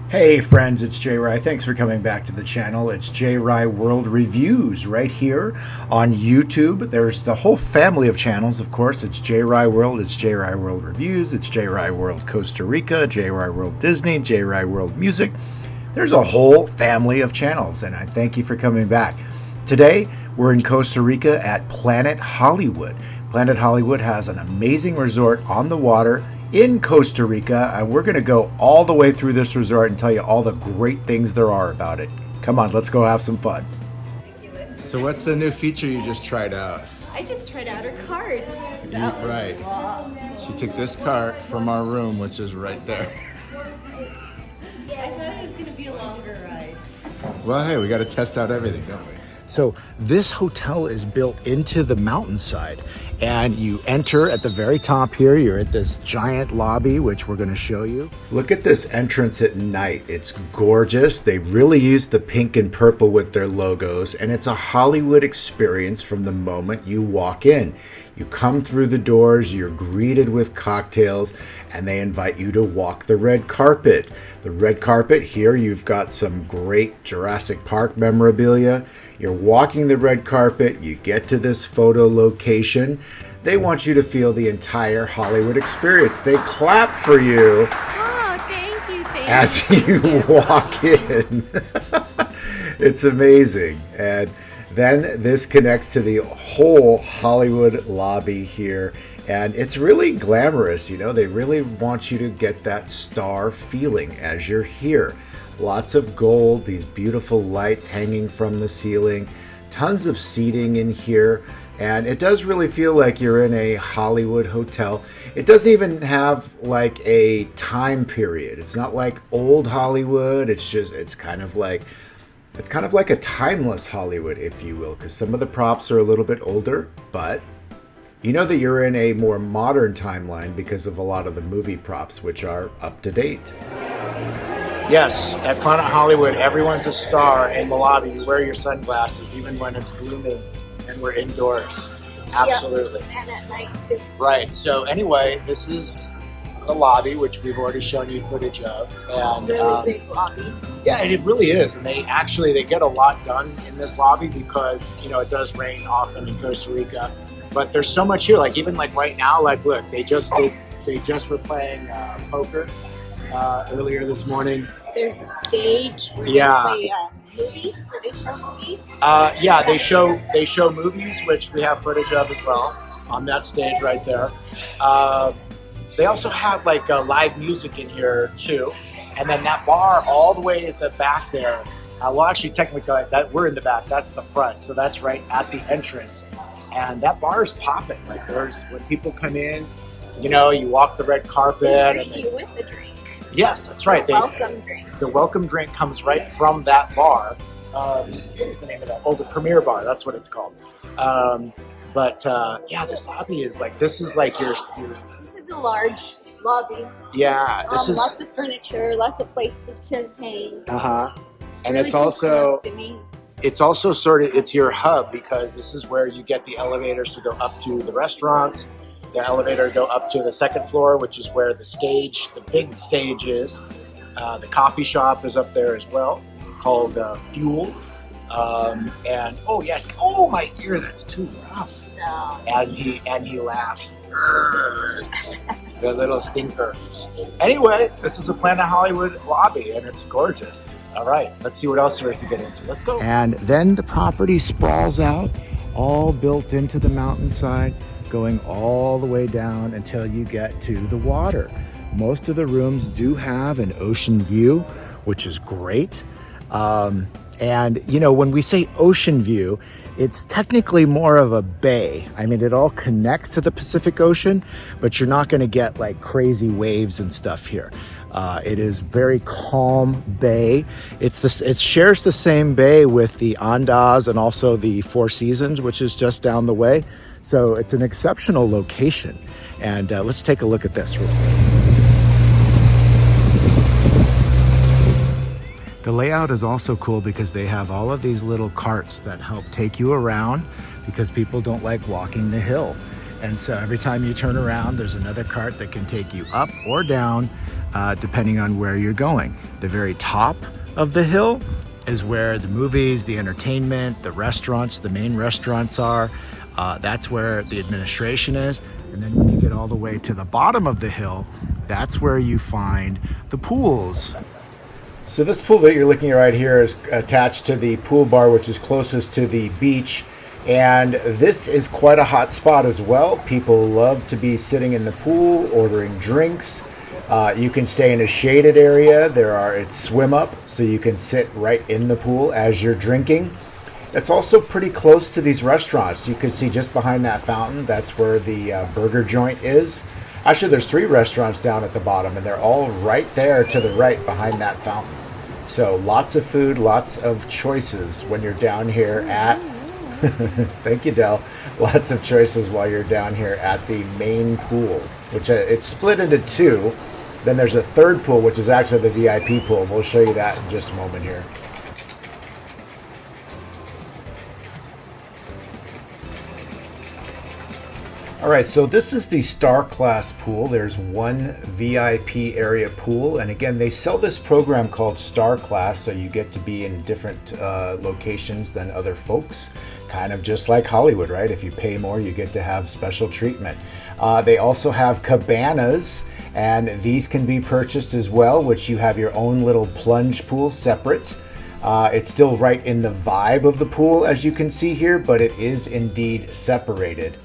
Hey friends, it's J Rye. Thanks for coming back to the channel. It's J Rye World Reviews right here on YouTube. There's the whole family of channels, of course. It's J Rye World, it's J Rye World Reviews, it's J Rye World Costa Rica, J Rye World Disney, J Rye World Music. There's a whole family of channels, and I thank you for coming back. Today, we're in Costa Rica at Planet Hollywood. Planet Hollywood has an amazing resort on the water in Costa Rica, and we're going to go all the way through this resort and tell you all the great things there are about it. Come on, let's go have some fun. So what's the new feature you just tried out? I just tried out her cards. Right. She took this cart from our room, which is right there. Yeah, I thought it was going to be a longer ride. Well, hey, we got to test out everything, don't we? So this hotel is built into the mountainside, and you enter at the very top here. You're at this giant lobby, which we're going to show you. Look at this entrance at night. It's gorgeous. They really use the pink and purple with their logos, and it's a Hollywood experience from the moment you walk in. You come through the doors, you're greeted with cocktails, and they invite you to walk the red carpet. The red carpet here, you've got some great Jurassic Park memorabilia. You're walking the red carpet, you get to this photo location. They want you to feel the entire Hollywood experience. They clap for you. Oh, thank you, As you walk in. It's amazing. And then this connects to the whole Hollywood lobby here. And it's really glamorous, you know, they really want you to get that star feeling as you're here. Lots of gold, these beautiful lights hanging from the ceiling, tons of seating in here, and it does really feel like you're in a Hollywood hotel. It doesn't even have like a time period. It's not like old Hollywood. It's kind of like a timeless Hollywood, if you will, because some of the props are a little bit older, but you know that you're in a more modern timeline because of a lot of the movie props, which are up to date. Yes, at Planet Hollywood, everyone's a star in the lobby. You wear your sunglasses even when it's gloomy and we're indoors. Absolutely. Yep. And at night too. Right. So anyway, this is the lobby, which we've already shown you footage of. And really big lobby. Yeah, and it really is. And they get a lot done in this lobby because, you know, it does rain often in Costa Rica. But there's so much here. Like even like right now, like look, they just were playing poker earlier this morning. There's a stage where they play movies, where they show movies. Yeah, they show movies, which we have footage of as well on that stage right there. They also have like live music in here too, and then that bar all the way at the back there. Well, actually, technically, that we're in the back. That's the front, so that's right at the entrance. And that bar is popping. Like when people come in, you know, you walk the red carpet. They greet you with the drink. Yes, that's right. The welcome drink. The welcome drink comes right from that bar. What is the name of that? Oh, the Premier Bar. That's what it's called. Yeah, this lobby is like, this is like your This is a large lobby. Yeah, this is lots of furniture, lots of places to hang. And really it's also sort of, it's your hub because this is where you get the elevators to go up to the restaurants. The elevator to go up to the second floor, which is where the big stage is. The coffee shop is up there as well, called Fuel. And oh yes, oh my ear, that's too rough. No. And he laughs. The little stinker. Anyway, this is a Planet Hollywood lobby, and it's gorgeous. All right, let's see what else there is to get into. Let's go. And then the property sprawls out, all built into the mountainside, going all the way down until you get to the water. Most of the rooms do have an ocean view, which is great. And you know, when we say ocean view, it's technically more of a bay. I mean, it all connects to the Pacific Ocean, but you're not going to get like crazy waves and stuff here. It is very calm bay. It shares the same bay with the Andes and also the Four Seasons, which is just down the way. So it's an exceptional location. And let's take a look at this real quick. The layout is also cool because they have all of these little carts that help take you around because people don't like walking the hill. And so every time you turn around, there's another cart that can take you up or down depending on where you're going. The very top of the hill is where the movies, the entertainment, the restaurants, the main restaurants are. That's where the administration is. And then when you get all the way to the bottom of the hill, that's where you find the pools. So this pool that you're looking at right here is attached to the pool bar, which is closest to the beach. And this is quite a hot spot as well. People love to be sitting in the pool, ordering drinks. You can stay in a shaded area. It's swim up, so you can sit right in the pool as you're drinking. It's also pretty close to these restaurants. You can see just behind that fountain, that's where the burger joint is. Actually, there's 3 restaurants down at the bottom, and they're all right there to the right behind that fountain. So lots of food, lots of choices when you're down here at, thank you, Del, lots of choices while you're down here at the main pool, which it's split into 2. Then there's a third pool, which is actually the VIP pool. We'll show you that in just a moment here. All right, so this is the Star Class pool. There's one VIP area pool. And again, they sell this program called Star Class, so you get to be in different locations than other folks. Kind of just like Hollywood, right? If you pay more, you get to have special treatment. They also have cabanas, and these can be purchased as well, which you have your own little plunge pool separate. It's still right in the vibe of the pool, as you can see here, but it is indeed separated.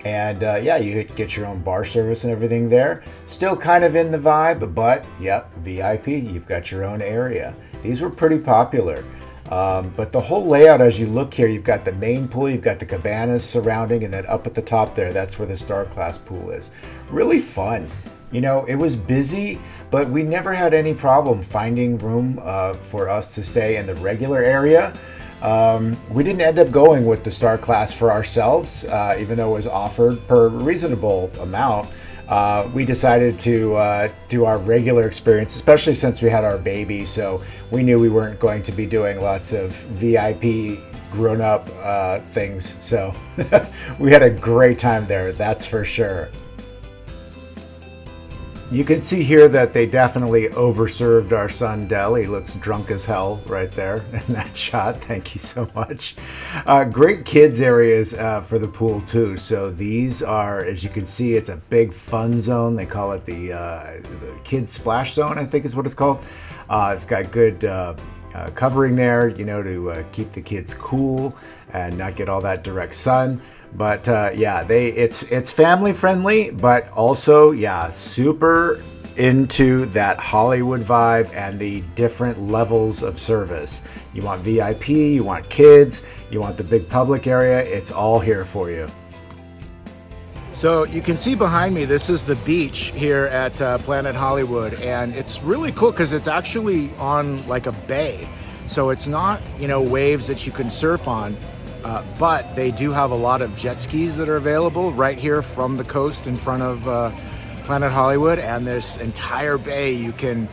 And yeah, you get your own bar service and everything there. Still kind of in the vibe, but yep, VIP, you've got your own area. These were pretty popular. But the whole layout, as you look here, you've got the main pool, you've got the cabanas surrounding, and then up at the top there, that's where the Star Class pool is. Really fun. You know, it was busy, but we never had any problem finding room for us to stay in the regular area. We didn't end up going with the Star Class for ourselves, even though it was offered per reasonable amount. We decided to do our regular experience, especially since we had our baby. So we knew we weren't going to be doing lots of VIP grown-up things. So we had a great time there, that's for sure. You can see here that they definitely overserved our son Del. He looks drunk as hell right there in that shot. Thank you so much. Great kids areas for the pool too. So these are, as you can see, it's a big fun zone. They call it the kids splash zone, I think is what it's called. It's got good covering there, you know, to keep the kids cool and not get all that direct sun. But yeah, it's family friendly, but also, yeah, super into that Hollywood vibe and the different levels of service. You want VIP, you want kids, you want the big public area, it's all here for you. So you can see behind me, this is the beach here at Planet Hollywood, and it's really cool because it's actually on like a bay. So it's not, you know, waves that you can surf on. But they do have a lot of jet skis that are available right here from the coast in front of Planet Hollywood, and this entire bay you can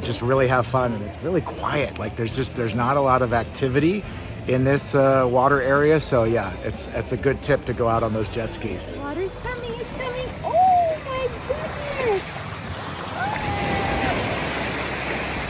just really have fun, and it's really quiet. Like there's not a lot of activity in this water area, so yeah, it's a good tip to go out on those jet skis. Water's coming, it's coming. Oh my goodness!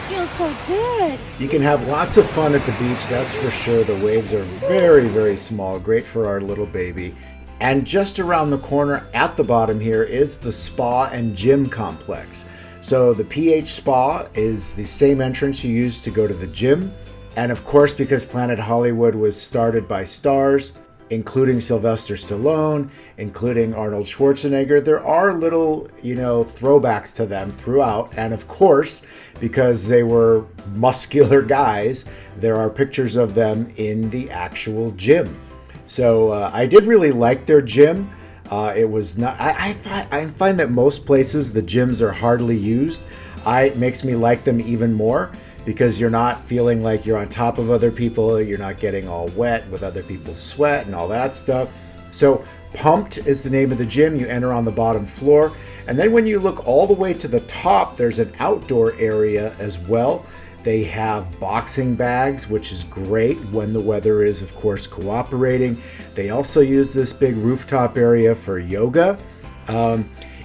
Feels so good. You can have lots of fun at the beach, that's for sure. The waves are very, very small, great for our little baby. And just around the corner at the bottom here is the spa and gym complex. So the PH Spa is the same entrance you use to go to the gym. And of course, because Planet Hollywood was started by stars, including Sylvester Stallone, including Arnold Schwarzenegger, there are little, you know, throwbacks to them throughout. And of course, because they were muscular guys, there are pictures of them in the actual gym. So I did really like their gym. It was not, I find that most places the gyms are hardly used. It makes me like them even more, because you're not feeling like you're on top of other people. You're not getting all wet with other people's sweat and all that stuff. So Pumped is the name of the gym. You enter on the bottom floor. And then when you look all the way to the top, there's an outdoor area as well. They have boxing bags, which is great when the weather is, of course, cooperating. They also use this big rooftop area for yoga.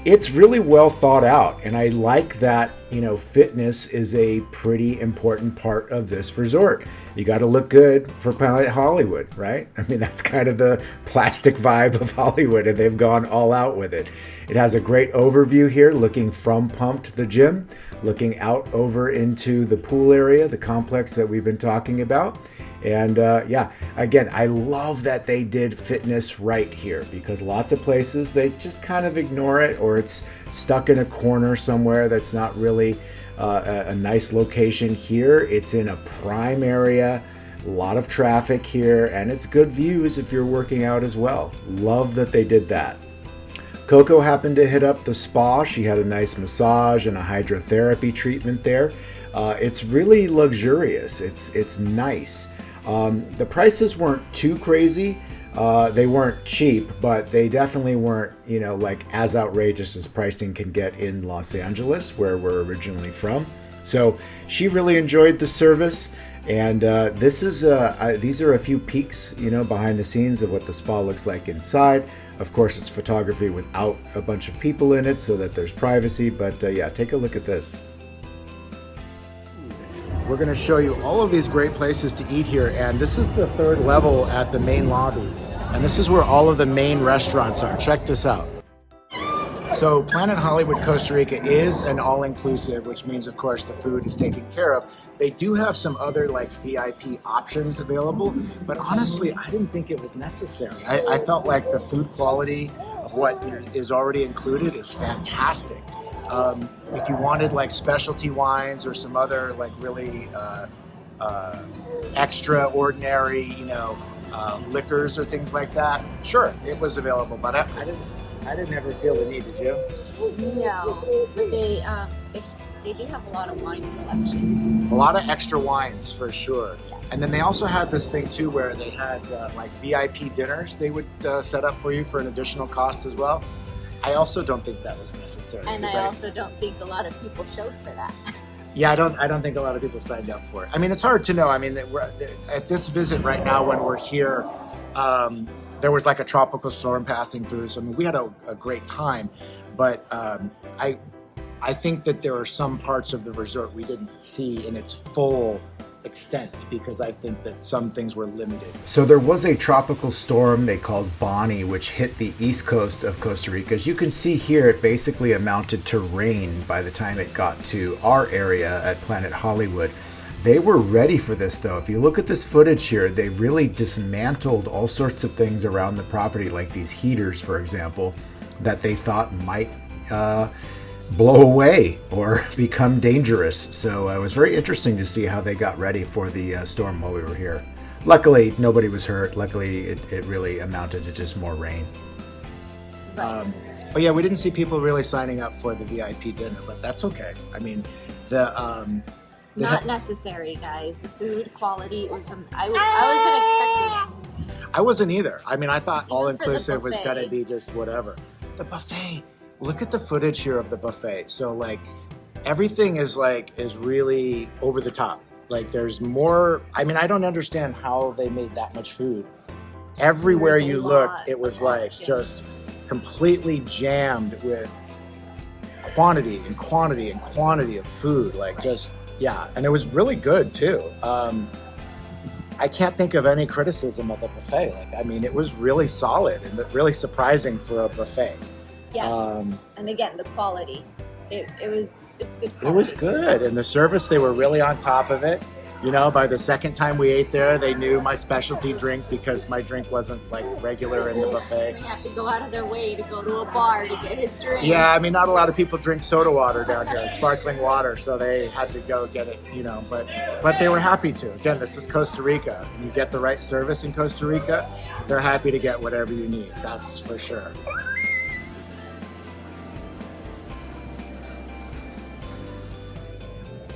It's really well thought out, and I like that fitness is a pretty important part of this resort. You got to look good for Planet Hollywood, right? I mean, that's kind of the plastic vibe of Hollywood, and they've gone all out with it. It has a great overview here, looking from Pumped, the gym, looking out over into the pool area, the complex that we've been talking about. And again, I love that they did fitness right here, because lots of places they just kind of ignore it, or it's stuck in a corner somewhere that's not really a nice location. Here it's in a prime area, a lot of traffic here, and it's good views if you're working out as well. Love that they did that. Coco happened to hit up the spa. She had a nice massage and a hydrotherapy treatment there. It's really luxurious. It's nice. The prices weren't too crazy. They weren't cheap, but they definitely weren't, like as outrageous as pricing can get in Los Angeles, where we're originally from. So she really enjoyed the service. And these are a few peeks, behind the scenes of what the spa looks like inside. Of course, it's photography without a bunch of people in it so that there's privacy. But take a look at this. We're going to show you all of these great places to eat here. And this is the third level at the main lobby. And this is where all of the main restaurants are. Check this out. So Planet Hollywood Costa Rica is an all-inclusive, which means, of course, the food is taken care of. They do have some other VIP options available, but honestly, I didn't think it was necessary. I felt like the food quality of what is already included is fantastic. If you wanted specialty wines or some other really extraordinary, liquors or things like that, sure, it was available, but I didn't ever feel the need, did you? No, but they do have a lot of wine selections. A lot of extra wines for sure. Yes. And then they also had this thing too where they had VIP dinners they would set up for you for an additional cost as well. I also don't think that was necessary. And I also don't think a lot of people showed for that. Yeah, I don't think a lot of people signed up for it. I mean, it's hard to know. I mean, at this visit right now when we're here, there was a tropical storm passing through. So I mean, we had a great time, but I think that there are some parts of the resort we didn't see in its full extent, because I think that some things were limited. So there was a tropical storm they called Bonnie, which hit the east coast of Costa Rica. As you can see here, it basically amounted to rain by the time it got to our area at Planet Hollywood. They were ready for this though. If you look at this footage here, they really dismantled all sorts of things around the property, like these heaters, for example, that they thought might blow away or become dangerous. So it was very interesting to see how they got ready for the storm while we were here. Luckily, nobody was hurt. Luckily, it really amounted to just more rain. But yeah, we didn't see people really signing up for the VIP dinner, but that's okay. I mean, not necessary, guys. The food quality was. I wasn't expecting it. I wasn't either. I mean, I thought Even all inclusive for the was gonna be just whatever. The buffet. Look at the footage here of the buffet. So everything is really over the top. There's more. I mean, I don't understand how they made that much food. Everywhere you looked, it was just completely jammed with quantity and quantity and quantity of food. And it was really good too. I can't think of any criticism of the buffet. I mean, it was really solid and really surprising for a buffet. Yes. And again, the quality. It's good quality. It was good. And the service, they were really on top of it. By the second time we ate there, they knew my specialty drink, because my drink wasn't regular in the buffet. They have to go out of their way to go to a bar to get his drink. Yeah, I mean, not a lot of people drink soda water down here. It's sparkling water, so they had to go get it, but they were happy to. Again, this is Costa Rica. You get the right service in Costa Rica, they're happy to get whatever you need. That's for sure.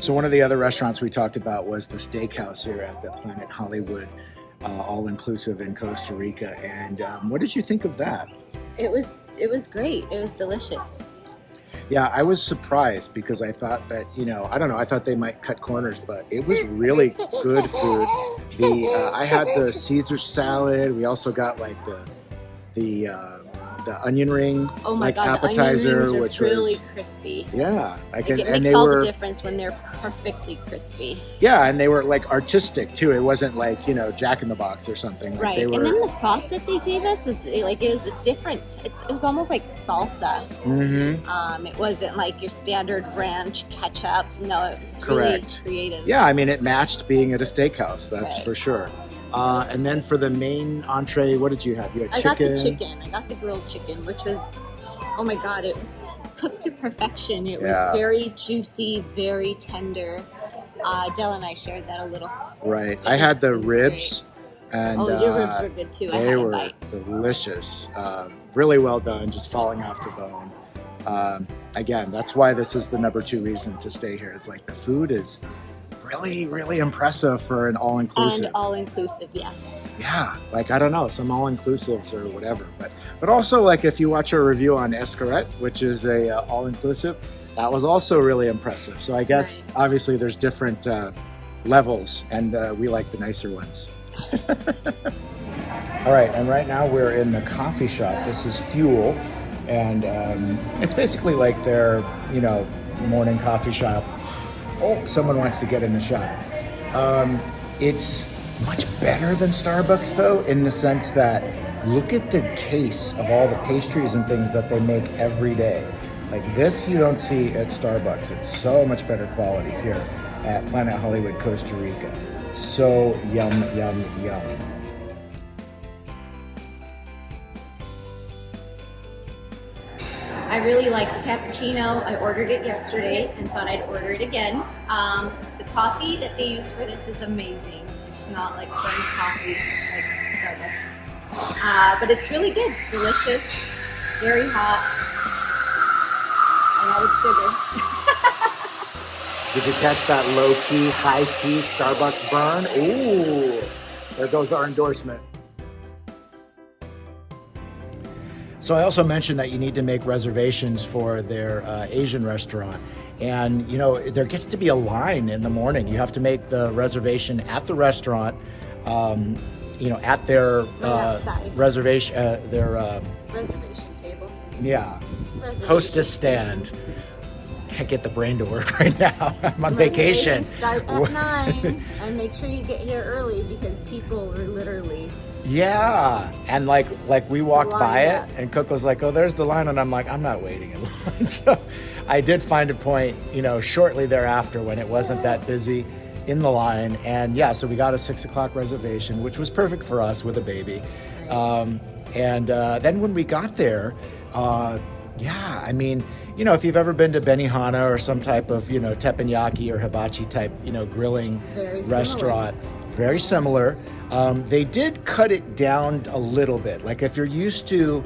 So one of the other restaurants we talked about was the Steakhouse here at the Planet Hollywood, all-inclusive in Costa Rica. And what did you think of that? It was great. It was delicious. Yeah, I was surprised, because I thought that, I don't know, I thought they might cut corners, but it was really good food. I had the Caesar salad. We also got the the onion ring Oh my like God, the onion appetizer, rings are which really was crispy. yeah, Like it and makes they all were the difference when they're perfectly crispy. yeah, and they were like artistic too. It wasn't like Jack in the Box or something. Like Right, they were. and then the sauce that they gave us was like, it was a different. It was almost like salsa. It wasn't like your standard ranch ketchup. No, it was Correct. really creative. Yeah, I mean it matched being at a steakhouse. That's Right. for sure. And then for the main entree, what did you have? You had chicken. I got the chicken. I got the grilled chicken, which was, oh my God, it was cooked to perfection. It was very juicy, very tender. Dell and I shared that a little. Right. I had the was ribs. And your ribs were good too. I they had a were bite. delicious. Really well done, just falling off the bone. Again, that's why this is the number 2 reason to stay here. It's like the food is really, really impressive for an all-inclusive. And all-inclusive, yes. Yeah, like I don't know, some all-inclusives or whatever. But also, like if you watch our review on Escarret, which is a all-inclusive, that was also really impressive. So I guess obviously there's different levels, and we like the nicer ones. All right, and right now we're in the coffee shop. This is Fuel, and it's basically like their morning coffee shop. Oh, someone wants to get in the shop. It's much better than Starbucks though, in the sense that look at the case of all the pastries and things that they make every day. Like this you don't see at Starbucks. It's so much better quality here at Planet Hollywood, Costa Rica. So yum, yum, yum. I really like the cappuccino. I ordered it yesterday and thought I'd order it again. The coffee that they use for this is amazing. It's not like burnt coffee like Starbucks. But it's really good, delicious, very hot. I added sugar. Did you catch that low-key, high-key Starbucks burn? Ooh, there goes our endorsement. So I also mentioned that you need to make reservations for their Asian restaurant. And, there gets to be a line in the morning. You have to make the reservation at the restaurant, at their reservation, Reservation table. Yeah. Reservation Hostess stand. Can't get the brain to work right now. I'm on vacation. Start at 9 and make sure you get here early because people were literally. Yeah, and like we walked by up. it, and Coco's like, "Oh, there's the line," and I'm like, "I'm not waiting in line." So I did find a point, shortly thereafter when it wasn't that busy in the line, and so we got a 6:00 reservation, which was perfect for us with a baby. And then when we got there, I mean, if you've ever been to Benihana or some type of teppanyaki or hibachi type grilling restaurant, very similar. They did cut it down a little bit. Like if you're used to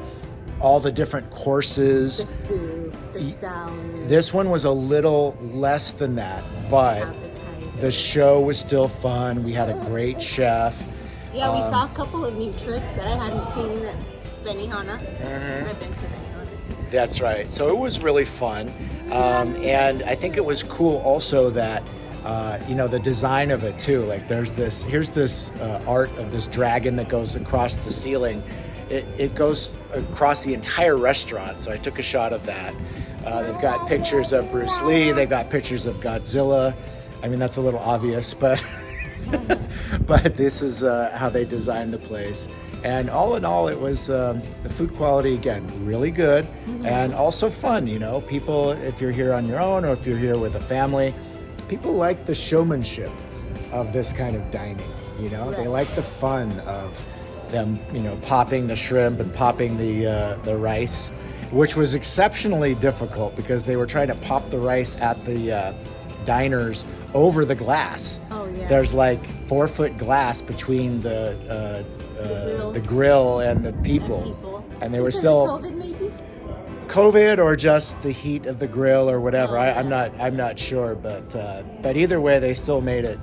all the different courses, The soup, the salad. this one was a little less than that, but Appetizer. the show was still fun. We had a great chef. Yeah, we saw a couple of new tricks that I hadn't seen at Benihana. Mm-hmm. I've been to Benihana. That's right. So it was really fun. And I think it was cool also that, the design of it too. Like here's this art of this dragon that goes across the ceiling. It goes across the entire restaurant. So I took a shot of that. They've got pictures of Bruce Lee. They've got pictures of Godzilla. I mean, that's a little obvious, but but this is how they designed the place. And all in all, it was the food quality, again, really good and also fun. People, if you're here on your own or if you're here with a family, people like the showmanship of this kind of dining. They like the fun of them, popping the shrimp and popping the rice, which was exceptionally difficult because they were trying to pop the rice at the diners over the glass. Oh yeah. There's like 4-foot glass between the grill and the people. And they were still COVID maybe? COVID or just the heat of the grill or whatever. I'm not sure, but either way, they still made it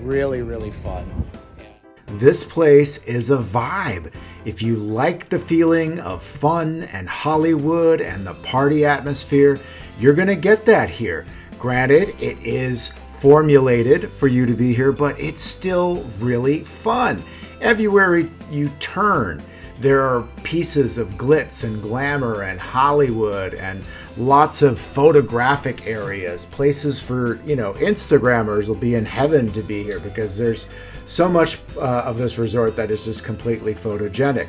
really, really fun. This place is a vibe. If you like the feeling of fun and Hollywood and the party atmosphere, you're going to get that here. Granted, it is formulated for you to be here, but it's still really fun. Everywhere you turn, There are pieces of glitz and glamour and Hollywood and lots of photographic areas, places for, Instagrammers will be in heaven to be here because there's so much of this resort that is just completely photogenic.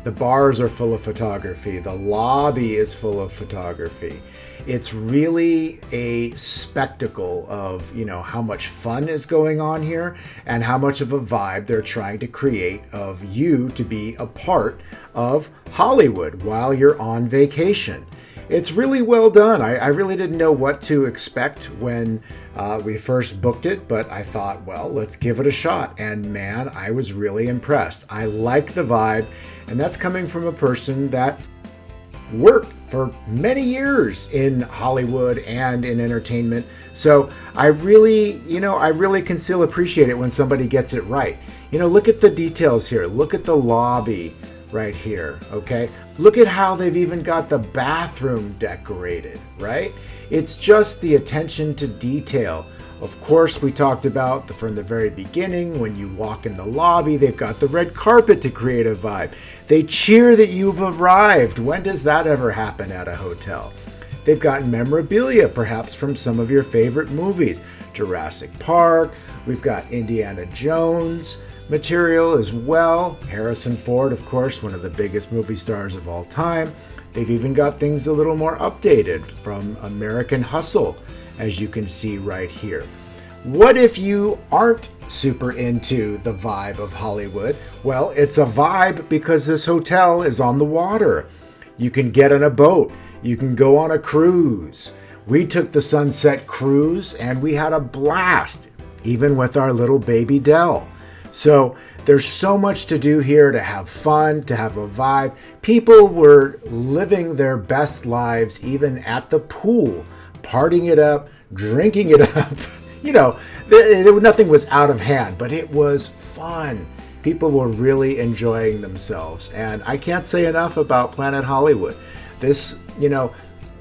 The bars are full of photography. The lobby is full of photography. It's really a spectacle of, how much fun is going on here and how much of a vibe they're trying to create of you to be a part of Hollywood while you're on vacation. It's really well done. I really didn't know what to expect when we first booked it, but I thought, well, let's give it a shot. And man, I was really impressed. I like the vibe, and that's coming from a person that worked for many years in Hollywood and in entertainment. So I really can still appreciate it when somebody gets it right. Look at the details here. Look at the lobby right here, okay? Look at how they've even got the bathroom decorated, right? It's just the attention to detail. Of course, we talked about from the very beginning, when you walk in the lobby, they've got the red carpet to create a vibe. They cheer that you've arrived. When does that ever happen at a hotel? They've got memorabilia, perhaps from some of your favorite movies. Jurassic Park, we've got Indiana Jones material as well. Harrison Ford, of course, one of the biggest movie stars of all time. They've even got things a little more updated from American Hustle, as you can see right here. What if you aren't super into the vibe of Hollywood? Well, it's a vibe because this hotel is on the water. You can get on a boat. You can go on a cruise. We took the Sunset Cruise and we had a blast, even with our little baby Dell. So there's so much to do here, to have fun, to have a vibe. People were living their best lives even at the pool, partying it up, drinking it up. Nothing was out of hand, but it was fun. People were really enjoying themselves. And I can't say enough about Planet Hollywood.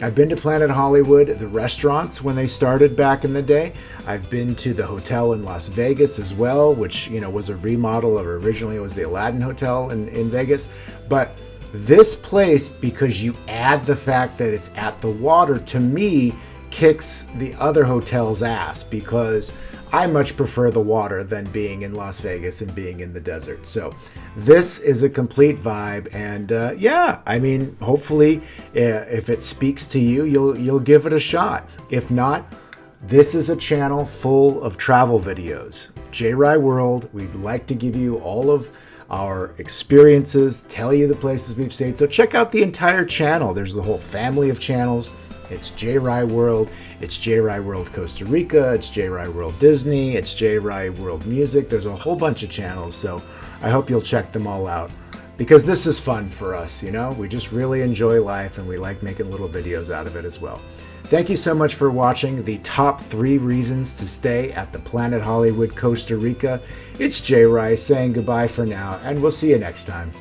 I've been to Planet Hollywood, the restaurants when they started back in the day. I've been to the hotel in Las Vegas as well, which, was a remodel of originally it was the Aladdin Hotel in Vegas. But this place, because you add the fact that it's at the water, to me, kicks the other hotel's ass because I much prefer the water than being in Las Vegas and being in the desert. So this is a complete vibe, and hopefully if it speaks to you, you'll give it a shot. If not, this is a channel full of travel videos. JRI World, we'd like to give you all of our experiences, tell you the places we've stayed. So check out the entire channel. There's the whole family of channels. It's JRI World, it's JRI World Costa Rica, it's JRI World Disney, it's JRI World Music. There's a whole bunch of channels, so I hope you'll check them all out because this is fun for us, We just really enjoy life and we like making little videos out of it as well. Thank you so much for watching the top 3 reasons to stay at the Planet Hollywood Costa Rica. It's JRI saying goodbye for now, and we'll see you next time.